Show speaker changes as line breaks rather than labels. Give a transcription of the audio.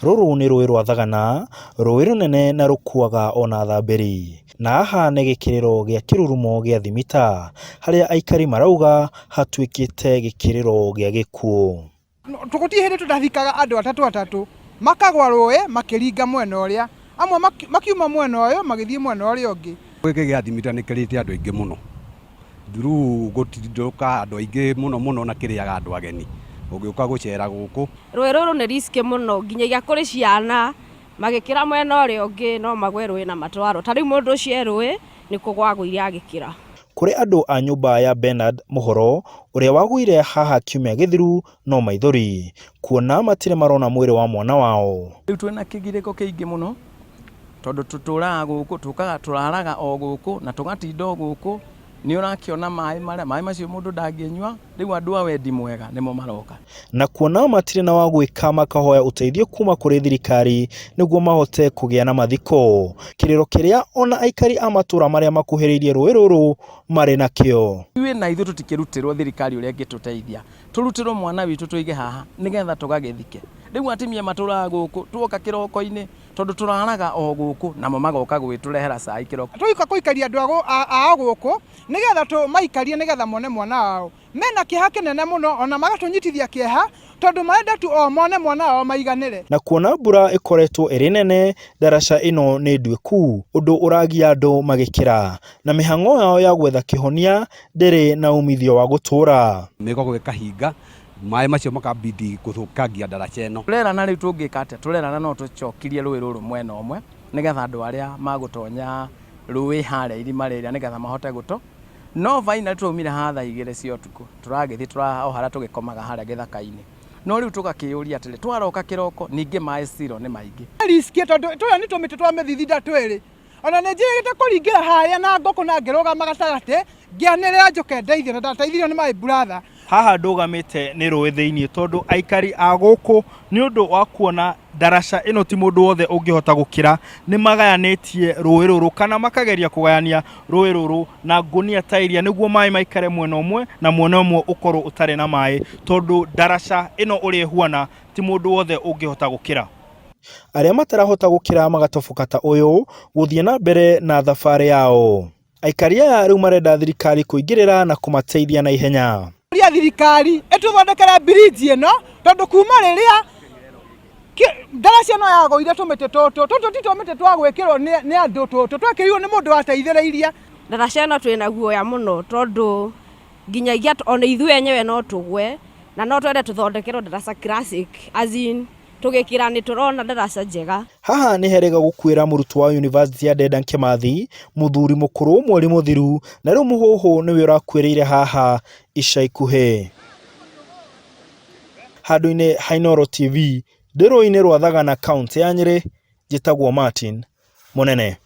Rũrũ nĩ rũĩ rwa Sagana, rũĩ rũnene na rũkuaga ona thambĩri. Na haha nĩ gĩkiriro gĩa Kirurumo gĩa Thimita, harĩa aikari marauga hatuikite gikiriro gĩa gikuu.
Tugutie hindi tutathikaga andu atatu makagwa rũĩ makiringa mwena ũria, amwe makiuma mwena ũyũ magithie mwena ũria ũngĩ.
Gĩkĩ gĩa Thimita nĩ kĩrĩte andũ aingĩ mũno. Through gũtindoka andũ aingĩ mũno na kĩrĩaga andũ ageni. Ũgĩũka gũcera gũkũ.
Rũĩ rũrũ nĩ risk mũno nginyagia kũrĩ ciana magĩkĩra mwena ũrĩa ũngĩ no magwe rũĩ na matwaro. Ta rĩu mũndũ ũcio rũĩ nĩ kũgwa waguire agĩkĩra.
Kũrĩ andũ a nyũmba ya Bernard Mũhoro ũrĩa waguire haha kiumia gĩthiru no maithori kuona matirĩ marona mwĩrĩ wa mwana wao.
Rĩu twĩna kĩgirĩko kĩingĩ mũno tondũ tũtũraga gũkũ tũkaga tũraraga o gũkũ na tũgatinda o gũkũ. Nĩ ũrakĩona maai macio mũndũ ndangĩnyua, rĩu andũ a wendi mwega nĩmo maroka. Na
kuona matirĩ na wa gwĩka makahoya ũteithio kuma kũrĩ thirikari nĩguo mahote kũgĩa na mathiko. Kĩrĩro kĩrĩa ona aikari a matũra marĩa makuhĩrĩirie rũĩ rũrũ marĩ nakĩo.
Ithuĩ na ithuĩ tũtikĩrutĩrwo thirikari ũrĩa ĩngĩtũteithia. Tũrutĩrwo mwana witũ tũige haha nĩgetha tũgagĩthike. Rĩu atimia matũraga gũkũ tuoka kĩroko-inĩ tondũ tũraraga o gũkũ namo magoka gwĩtũrehera cai kĩroko.
Tũika kũikaria andũ a gũkũ nĩgetha tũmaikarie nĩgetha mone mwana wao. Mena kĩeha kĩnene mũno ona magatũnyitithia kĩeha tondũ marenda tu o mone mwana wao maiganĩre.
Na kuona mbura ĩkoretwo ĩrĩ nene, daraca ĩno nĩ nduĩku, ũndũ ũragia andũ magĩkĩra na mĩhang'o yao ya gwetha kĩhonia ndĩrĩ na umithio wa gũtũra.
Mĩgogo ĩkahinga maai macio makambidi gũthũkangia daraca ĩno.
Tũrerana rĩu tũngĩka atĩa? Tũrerana no tũcokirie rũĩ rũrũ mwena ũmwe nĩgetha andũ arĩa magũtonya rũĩ harĩa irima rĩrĩa nĩgetha mahote gũto. No final tũmire haha thaa 2 cia ũtukũ tũragĩthiĩ o harĩa tũgĩkomaga harĩa gĩthaka-inĩ. No rĩu tũgakĩũria atĩrĩ twaroka kĩroko ningĩ maĩ ciro nĩ maingĩ.
Risk tondũ tũrĩa nĩ tũmĩtĩ twa mĩthithinda twĩrĩ. Ona nĩ njĩrĩgĩte kũringĩra harĩa na ngũkũ na ngĩrũgama gatagatĩ ngĩanĩrĩra njoke ndeithio na ndateithirio nĩ my brother.
Haha ndũgamĩte nĩ rũĩ thĩinĩ tondũ aikari a gũkũ nĩ ũndũ wa kuona daraca ĩno ti mũndũ wothe ũngĩhota gũkĩra nĩ magayanĩtie rũĩ rũrũ kana makageria kũgayania rũĩ rũrũ na ngũnia ta iria nĩguo maĩ maikare mwena ũmwe na mwena ũmwe ũkorwo ũtarĩ na maĩ tondũ daraca ĩno ũrĩa ĩhuana ti mũndũ wothe ũngĩhota gũkĩra. Arĩa matarahota gũkĩra magatoboka ta ũyũ gũthiĩ na mbere na thabarĩ yao. Aikari aya rĩu marenda thirikari kũingĩrĩra na kũmateithia na ihenya.
Uria thirikari ĩtũthondekere bridge ĩno tondũ kuma rĩrĩa daraca ĩno yagũire tũmĩtĩ tũtũ ti tũmĩtĩ twa gwĩkĩrwo nĩ andũ tũtũ twakĩrirwo nĩ mũndũ wateithĩrĩirie.
Daraca ĩno twĩna guoya mũno tondũ nginyagia ona ithuĩ enyewe no tũgwe na no twende tũthondekerwo daraca classic as in tũgĩkĩra nĩ tũrona daraca njega.
Haha nĩ herega gũkuĩra mũrutwo wa University ya Dedan Kimathi, mũthuri mũkũrũ mweri mũthiru, na rĩu mũhũhũ nĩwe ũrakuĩrĩire haha ica ikuhĩ. Handũ-inĩ ha Inooro TV, ndĩrũĩ-inĩ rwa Sagana kaunti ya Nyeri, njĩtagwo Martin Mũnene.